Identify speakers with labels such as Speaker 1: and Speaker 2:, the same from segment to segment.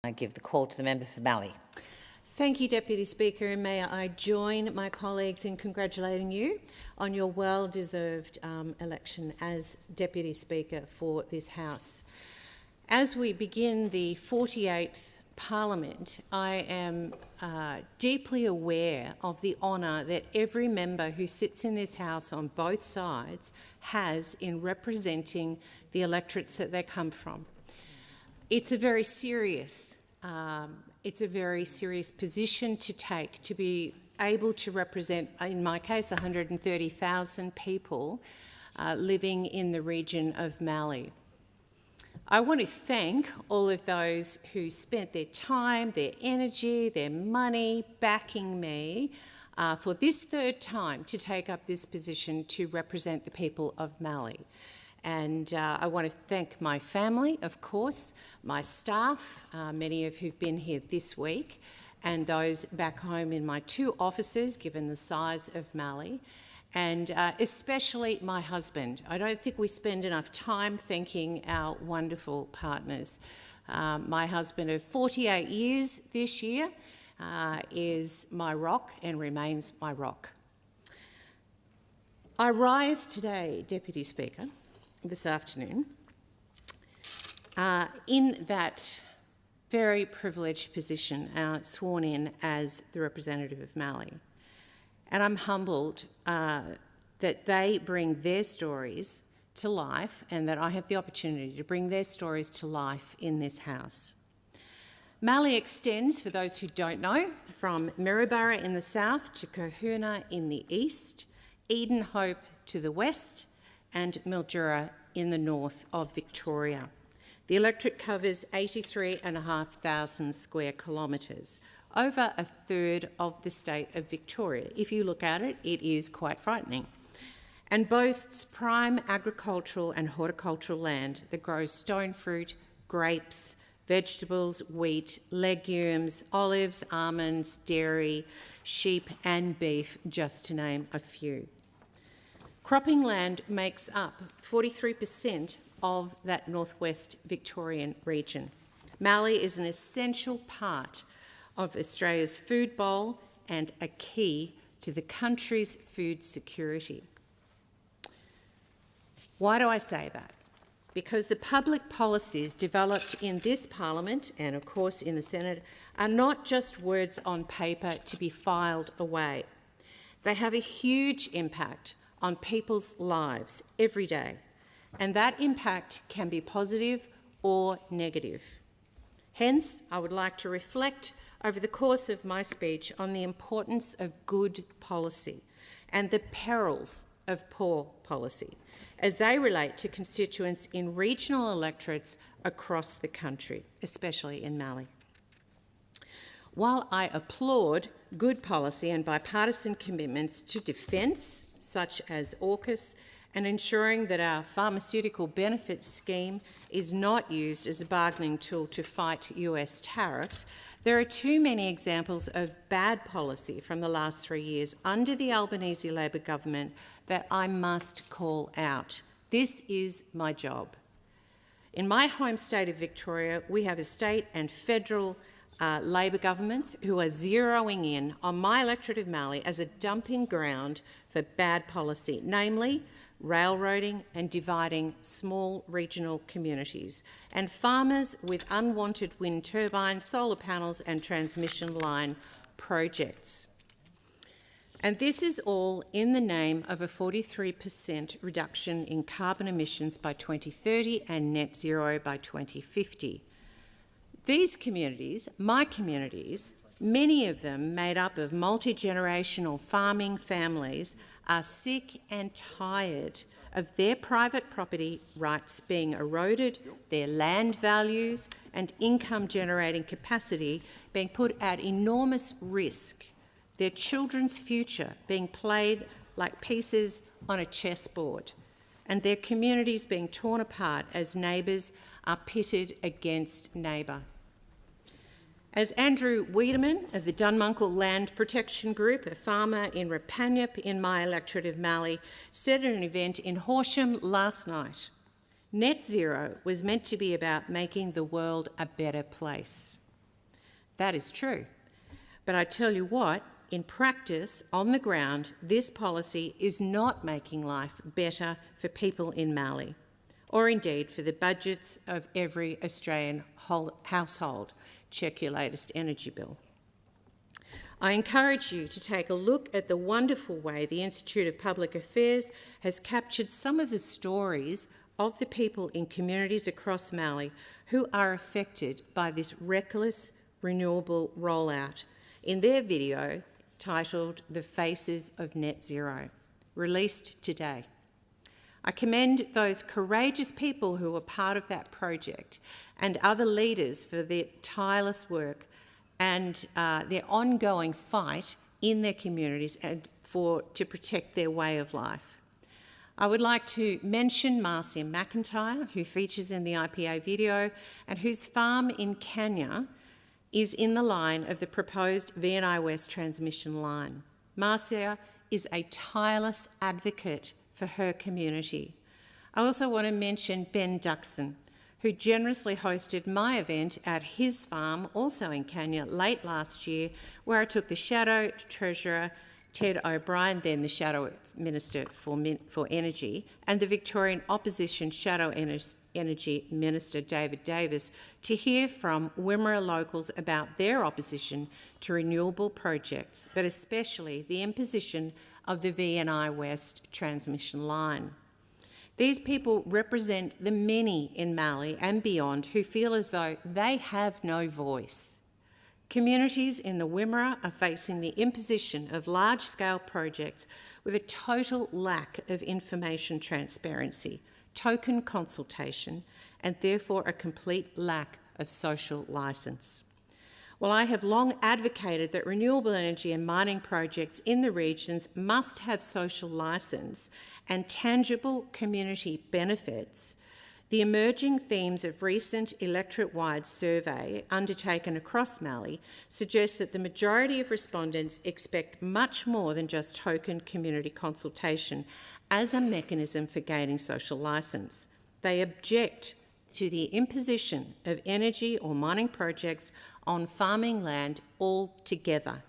Speaker 1: I give the call to the member for Mallee.
Speaker 2: Thank you, Deputy Speaker, and may I join my colleagues in congratulating you on your well-deserved election as Deputy Speaker for this House. As we begin the 48th Parliament, I am deeply aware of the honour that every member who sits in this House on both sides has in representing the electorates that they come from. It's a very serious position to take, to be able to represent, in my case, 130,000 people living in the region of Mallee. I want to thank all of those who spent their time, their energy, their money backing me for this third time to take up this position to represent the people of Mallee. And I want to thank my family, of course, my staff, many of who've been here this week, and those back home in my two offices, given the size of Mallee, and especially my husband. I don't think we spend enough time thanking our wonderful partners. My husband of 48 years this year is my rock and remains my rock. I rise today, Deputy Speaker, this afternoon, in that very privileged position, sworn in as the representative of Mallee. And I'm humbled that they bring their stories to life and that I have the opportunity to bring their stories to life in this House. Mallee extends, for those who don't know, from Maryborough in the south to Kahuna in the east, Eden Hope to the west, and Mildura in the north of Victoria. The electorate covers 83,500 square kilometres, over a third of the state of Victoria. If you look at it, it is quite frightening, and boasts prime agricultural and horticultural land that grows stone fruit, grapes, vegetables, wheat, legumes, olives, almonds, dairy, sheep and beef, just to name a few. Cropping land makes up 43% of that northwest Victorian region. Mallee is an essential part of Australia's food bowl and a key to the country's food security. Why do I say that? Because the public policies developed in this Parliament and, of course, in the Senate are not just words on paper to be filed away. They have a huge impact on people's lives every day, and that impact can be positive or negative. Hence, I would like to reflect over the course of my speech on the importance of good policy and the perils of poor policy as they relate to constituents in regional electorates across the country, especially in Mallee. While I applaud good policy and bipartisan commitments to defence, such as AUKUS, and ensuring that our pharmaceutical benefits scheme is not used as a bargaining tool to fight US tariffs, there are too many examples of bad policy from the last 3 years under the Albanese Labor government that I must call out. This is my job. In my home state of Victoria, we have a state and federal Labor governments who are zeroing in on my electorate of Mallee as a dumping ground for bad policy, namely railroading and dividing small regional communities, and farmers with unwanted wind turbines, solar panels and transmission line projects. And this is all in the name of a 43% reduction in carbon emissions by 2030 and net zero by 2050. These communities, my communities, many of them made up of multi-generational farming families, are sick and tired of their private property rights being eroded, their land values and income-generating capacity being put at enormous risk, their children's future being played like pieces on a chessboard, and their communities being torn apart as neighbours are pitted against neighbour. As Andrew Wiedemann of the Dunmunkle Land Protection Group, a farmer in Rapanyup in my electorate of Mallee, said at an event in Horsham last night, net zero was meant to be about making the world a better place. That is true. But I tell you what, in practice, on the ground, this policy is not making life better for people in Mallee, or indeed for the budgets of every Australian household. Check your latest energy bill. I encourage you to take a look at the wonderful way the Institute of Public Affairs has captured some of the stories of the people in communities across Mallee who are affected by this reckless renewable rollout in their video titled "The Faces of Net Zero," released today. I commend those courageous people who were part of that project and other leaders for their tireless work and their ongoing fight in their communities and to protect their way of life. I would like to mention Marcia McIntyre, who features in the IPA video and whose farm in Kenya is in the line of the proposed VNI West transmission line. Marcia is a tireless advocate for her community. I also want to mention Ben Duxon, who generously hosted my event at his farm, also in Kenya, late last year, where I took the Shadow Treasurer, Ted O'Brien, then the Shadow Minister for Energy, and the Victorian Opposition Shadow Energy Minister, David Davis, to hear from Wimmera locals about their opposition to renewable projects, but especially the imposition of the VNI West transmission line. These people represent the many in Mallee and beyond who feel as though they have no voice. Communities in the Wimmera are facing the imposition of large-scale projects with a total lack of information transparency, token consultation, and therefore a complete lack of social licence. Well, I have long advocated that renewable energy and mining projects in the regions must have social licence and tangible community benefits. The emerging themes of recent electorate-wide survey undertaken across Mallee suggest that the majority of respondents expect much more than just token community consultation as a mechanism for gaining social licence. They object to the imposition of energy or mining projects on farming land altogether,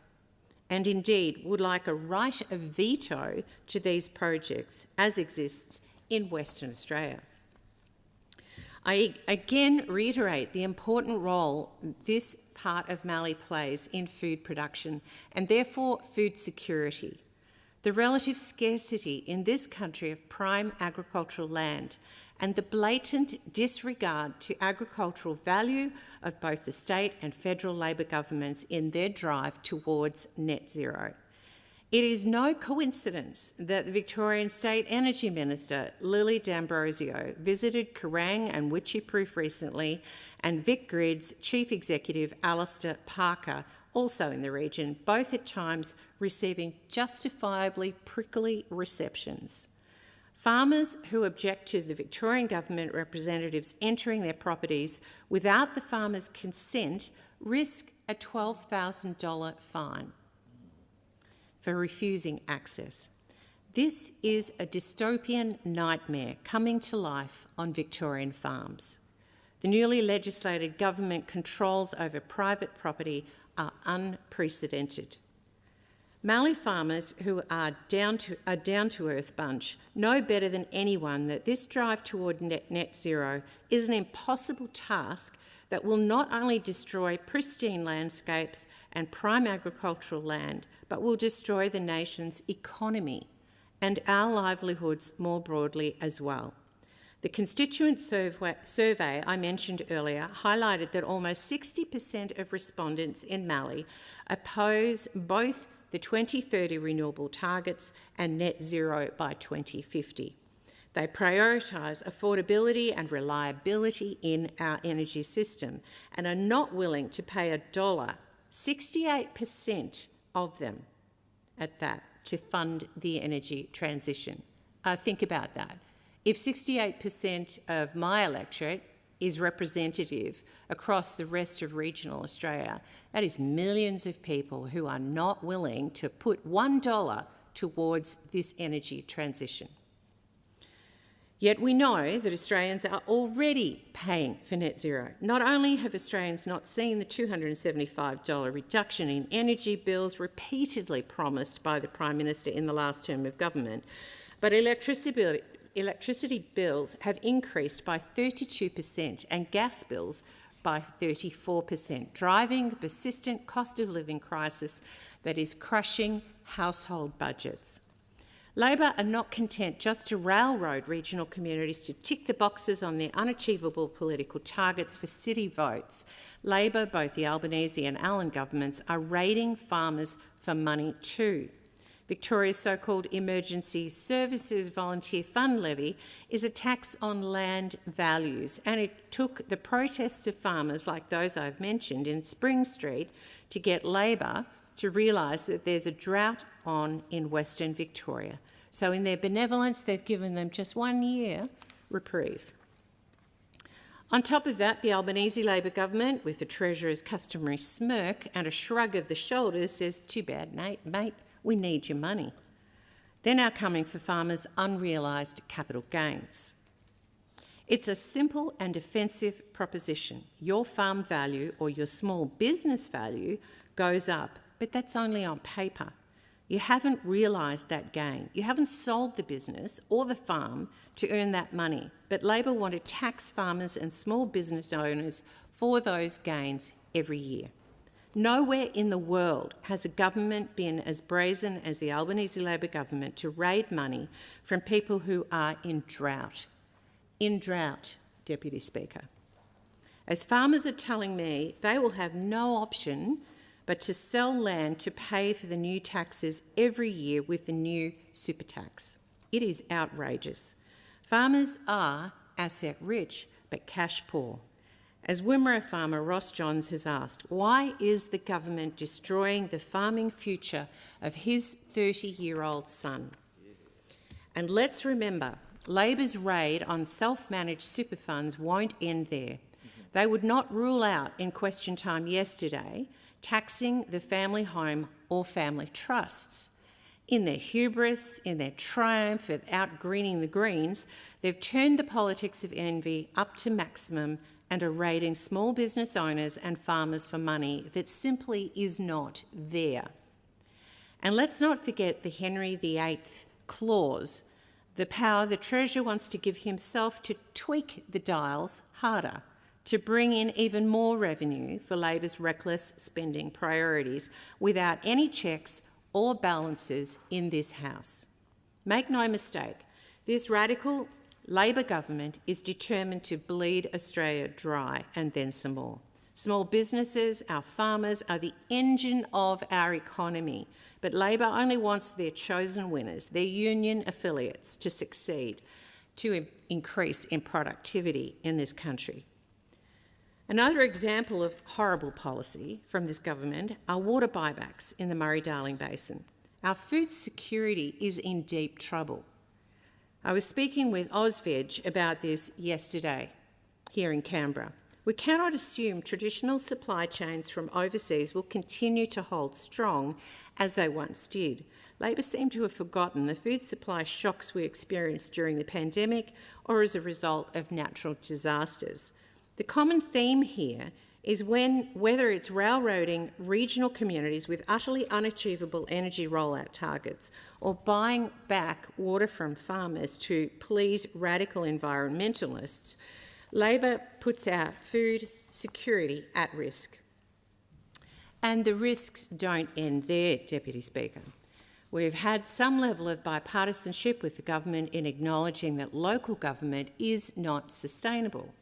Speaker 2: and indeed would like a right of veto to these projects as exists in Western Australia. I again reiterate the important role this part of Mallee plays in food production and therefore food security. The relative scarcity in this country of prime agricultural land and the blatant disregard to agricultural value of both the state and federal Labor governments in their drive towards net zero. It is no coincidence that the Victorian State Energy Minister, Lily D'Ambrosio, visited Kerrang and Witchyproof recently, and Vic Grid's Chief Executive, Alistair Parker, also in the region, both at times receiving justifiably prickly receptions. Farmers who object to the Victorian Government representatives entering their properties without the farmer's consent risk a $12,000 fine for refusing access. This is a dystopian nightmare coming to life on Victorian farms. The newly legislated government controls over private property are unprecedented. Mallee farmers, who are a down-to-earth bunch, know better than anyone that this drive toward net zero is an impossible task that will not only destroy pristine landscapes and prime agricultural land, but will destroy the nation's economy and our livelihoods more broadly as well. The constituent survey I mentioned earlier highlighted that almost 60% of respondents in Mallee oppose both the 2030 renewable targets and net zero by 2050. They prioritise affordability and reliability in our energy system and are not willing to pay $1, 68% of them at that, to fund the energy transition. Think about that. If 68% of my electorate is representative across the rest of regional Australia, that is millions of people who are not willing to put $1 towards this energy transition. Yet we know that Australians are already paying for net zero. Not only have Australians not seen the $275 reduction in energy bills repeatedly promised by the Prime Minister in the last term of government, but electricity bills have increased by 32% and gas bills by 34%, driving the persistent cost of living crisis that is crushing household budgets. Labor are not content just to railroad regional communities to tick the boxes on their unachievable political targets for city votes. Labor, both the Albanese and Allan governments, are raiding farmers for money too. Victoria's so-called Emergency Services Volunteer Fund levy is a tax on land values, and it took the protests of farmers like those I've mentioned in Spring Street to get Labor to realise that there's a drought on in Western Victoria. So in their benevolence, they've given them just 1 year reprieve. On top of that, the Albanese Labor government, with the Treasurer's customary smirk and a shrug of the shoulders, says, "Too bad, mate, we need your money." They're now coming for farmers' unrealised capital gains. It's a simple and offensive proposition. Your farm value or your small business value goes up, but that's only on paper. You haven't realised that gain. You haven't sold the business or the farm to earn that money, but Labor want to tax farmers and small business owners for those gains every year. Nowhere in the world has a government been as brazen as the Albanese Labor government to raid money from people who are in drought. In drought, Deputy Speaker. As farmers are telling me, they will have no option but to sell land to pay for the new taxes every year with the new super tax. It is outrageous. Farmers are asset rich but cash poor. As Wimmera farmer Ross Johns has asked, why is the government destroying the farming future of his 30-year-old son? And let's remember, Labor's raid on self-managed super funds won't end there. They would not rule out in question time yesterday taxing the family home or family trusts. In their hubris, in their triumph at out-greening the Greens, they've turned the politics of envy up to maximum and are raiding small business owners and farmers for money that simply is not there. And let's not forget the Henry VIII clause, the power the Treasurer wants to give himself to tweak the dials harder, to bring in even more revenue for Labor's reckless spending priorities without any checks or balances in this House. Make no mistake, this radical Labor government is determined to bleed Australia dry and then some more. Small businesses, our farmers, are the engine of our economy, but Labor only wants their chosen winners, their union affiliates, to succeed, to increase in productivity in this country. Another example of horrible policy from this government are water buybacks in the Murray-Darling Basin. Our food security is in deep trouble. I was speaking with Ozveg about this yesterday here in Canberra. We cannot assume traditional supply chains from overseas will continue to hold strong as they once did. Labor seem to have forgotten the food supply shocks we experienced during the pandemic or as a result of natural disasters. The common theme here is whether it's railroading regional communities with utterly unachievable energy rollout targets or buying back water from farmers to please radical environmentalists, Labor puts our food security at risk. And the risks don't end there, Deputy Speaker. We've had some level of bipartisanship with the government in acknowledging that local government is not sustainable.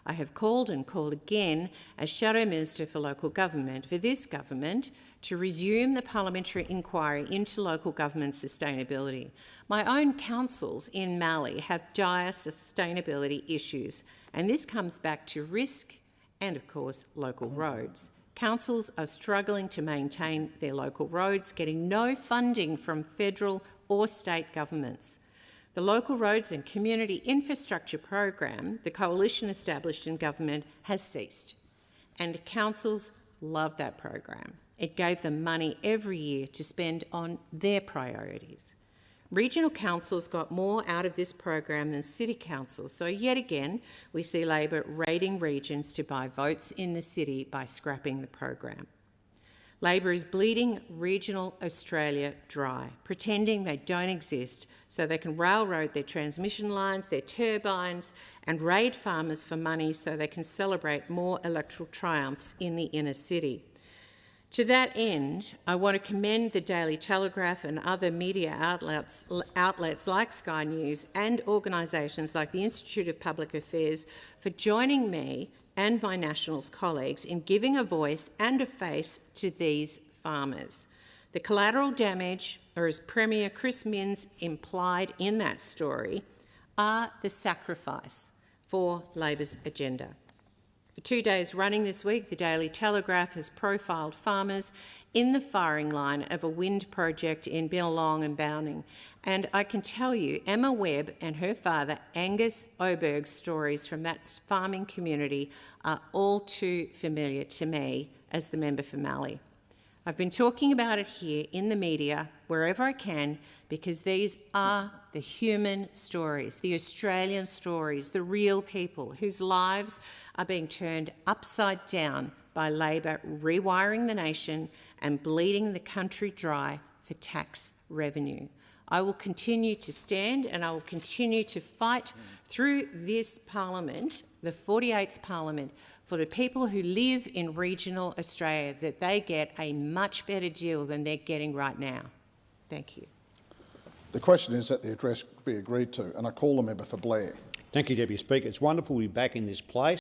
Speaker 2: I have called and called again as Shadow Minister for Local Government for this government to resume the parliamentary inquiry into local government sustainability. My own councils in Mallee have dire sustainability issues, and this comes back to risk and, of course, local roads. Councils are struggling to maintain their local roads, getting no funding from federal or state governments. The Local Roads and Community Infrastructure Program, the coalition established in government, has ceased, and councils love that program. It gave them money every year to spend on their priorities. Regional councils got more out of this program than city councils, so yet again we see Labor raiding regions to buy votes in the city by scrapping the program. Labor is bleeding regional Australia dry, pretending they don't exist so they can railroad their transmission lines, their turbines, and raid farmers for money so they can celebrate more electoral triumphs in the inner city. To that end, I want to commend the Daily Telegraph and other media outlets like Sky News and organisations like the Institute of Public Affairs for joining me and my Nationals colleagues in giving a voice and a face to these farmers. The collateral damage, or as Premier Chris Minns implied in that story, are the sacrifice for Labor's agenda. For 2 days running this week, the Daily Telegraph has profiled farmers in the firing line of a wind project in Billabong and Bowning. And I can tell you, Emma Webb and her father, Angus Oberg's stories from that farming community are all too familiar to me as the member for Mallee. I've been talking about it here in the media, wherever I can, because these are the human stories, the Australian stories, the real people whose lives are being turned upside down by Labor rewiring the nation and bleeding the country dry for tax revenue. I will continue to stand and I will continue to fight through this Parliament, the 48th Parliament, for the people who live in regional Australia, that they get a much better deal than they're getting right now. Thank you.
Speaker 3: The question is that the address be agreed to, and I call the member for Blair.
Speaker 4: Thank you, Deputy Speaker. It's wonderful to be back in this place.